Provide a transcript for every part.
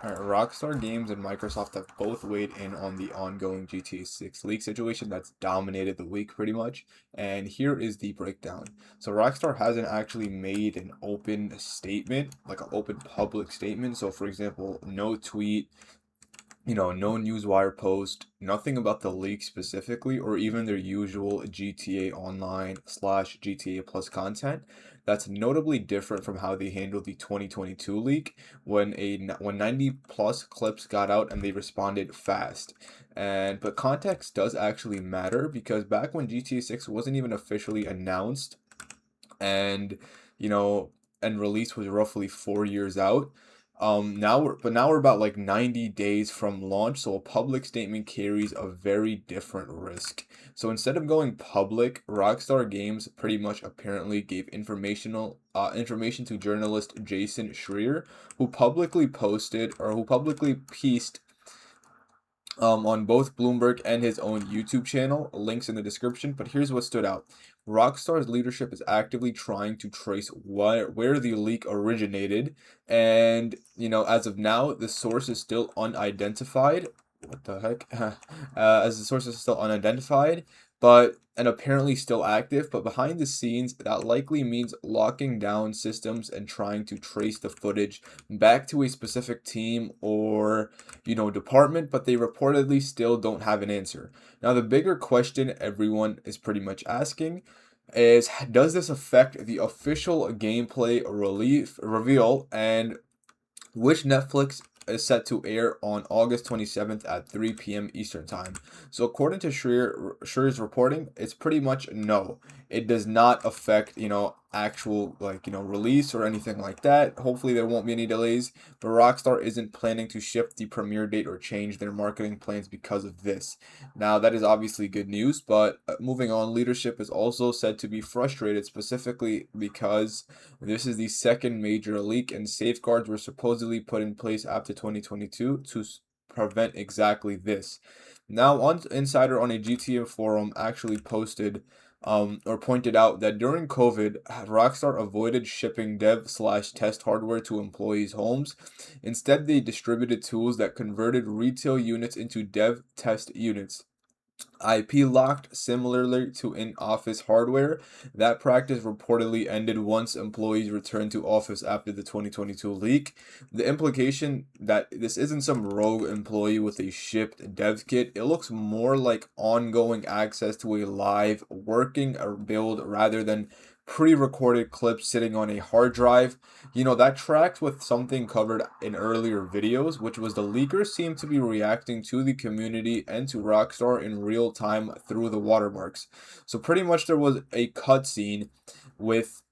Alright, Rockstar Games and Microsoft have both weighed in on the ongoing GTA 6 leak situation that's dominated the week pretty much. And here is the breakdown. So Rockstar hasn't actually made an open statement, like an open public statement. So for example, no tweet, no newswire post, nothing about the leak specifically, or even their usual GTA Online slash GTA Plus content. That's notably different from how they handled the 2022 leak when 90 plus clips got out and they responded fast. But context does actually matter because back when GTA 6 wasn't even officially announced and you know and release was roughly 4 years out. Now we're about like 90 days from launch, so a public statement carries a very different risk. So instead of going public, Rockstar Games pretty much apparently gave information to journalist Jason Schreier, who publicly pieced on both Bloomberg and his own YouTube channel. Links in the description. But here's what stood out. Rockstar's leadership is actively trying to trace where the leak originated. And, as of now, the source is still unidentified. What the heck? As the source is still unidentified, and apparently still active, but behind the scenes, that likely means locking down systems and trying to trace the footage back to a specific team or department, but they reportedly still don't have an answer. Now, the bigger question everyone is pretty much asking is, does this affect the official gameplay reveal, and which Netflix is set to air on August 27th at 3 p.m. Eastern Time. So according to Schreer's reporting, it's pretty much no. It does not affect, actual release or anything like that. Hopefully there won't be any delays, but Rockstar isn't planning to shift the premiere date or change their marketing plans because of this. Now, that is obviously good news, but moving on, leadership is also said to be frustrated specifically because this is the second major leak, and safeguards were supposedly put in place after 2022 to prevent exactly this. Now, one insider on a GTA forum actually posted or pointed out that during COVID, Rockstar avoided shipping dev/test hardware to employees' homes. Instead, they distributed tools that converted retail units into dev test units. IP locked similarly to in-office hardware. That practice reportedly ended once employees returned to office after the 2022 leak. The implication that this isn't some rogue employee with a shipped dev kit. It looks more like ongoing access to a live working or build rather than pre-recorded clips sitting on a hard drive. That tracks with something covered in earlier videos, which was the leakers seem to be reacting to the community and to Rockstar in real time through the watermarks. So pretty much there was a cutscene with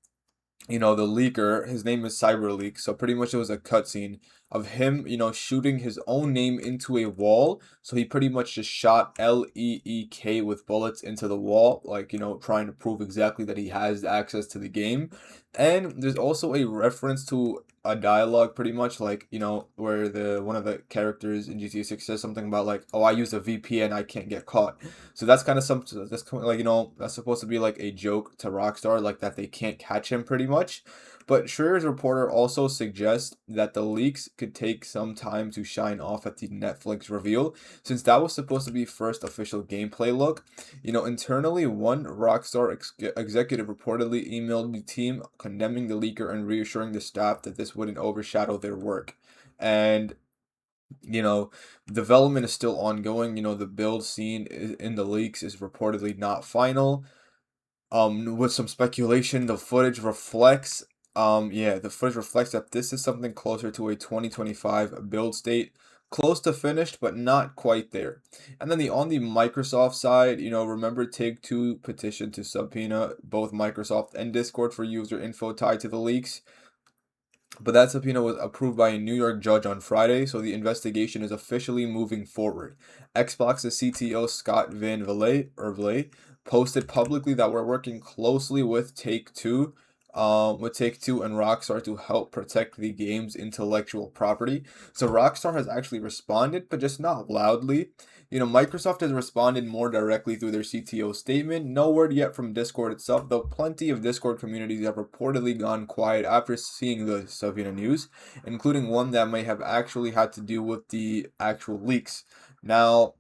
the leaker. His name is CyberLeak. So pretty much it was a cutscene of him, shooting his own name into a wall. So he pretty much just shot LEEK with bullets into the wall, like, trying to prove exactly that he has access to the game. And there's also a reference to a dialogue pretty much like, where the one of the characters in GTA 6 says something about like, "Oh, I use a VPN, I can't get caught." So that's kind of like, that's supposed to be like a joke to Rockstar, like that they can't catch him pretty much. But Schreer's reporter also suggests that the leaks could take some time to shine off at the Netflix reveal, since that was supposed to be first official gameplay look. Internally, one Rockstar executive reportedly emailed the team condemning the leaker and reassuring the staff that this wouldn't overshadow their work. And you know, development is still ongoing. The build scene in the leaks is reportedly not final. With some speculation, the footage reflects that this is something closer to a 2025 build state, close to finished, but not quite there. And then on the Microsoft side, remember Take-Two petition to subpoena both Microsoft and Discord for user info tied to the leaks. But that subpoena was approved by a New York judge on Friday, so the investigation is officially moving forward. Xbox's CTO Scott Van Vliet posted publicly that we're working closely with Take-Two with Take-Two and Rockstar to help protect the game's intellectual property. So Rockstar has actually responded, but just not loudly. Microsoft has responded more directly through their CTO statement. No word yet from Discord itself, though plenty of Discord communities have reportedly gone quiet after seeing the subpoena news, including one that may have actually had to do with the actual leaks. Now,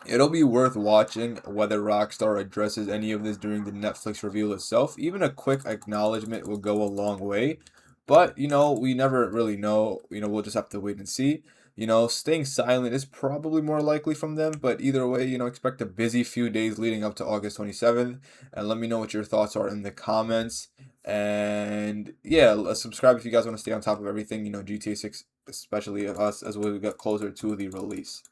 it'll be worth watching whether Rockstar addresses any of this during the Netflix reveal itself. Even a quick acknowledgement will go a long way. But, we never really know. We'll just have to wait and see. Staying silent is probably more likely from them. But either way, expect a busy few days leading up to August 27th. And let me know what your thoughts are in the comments. And yeah, subscribe if you guys want to stay on top of everything, GTA 6, especially us as we get closer to the release.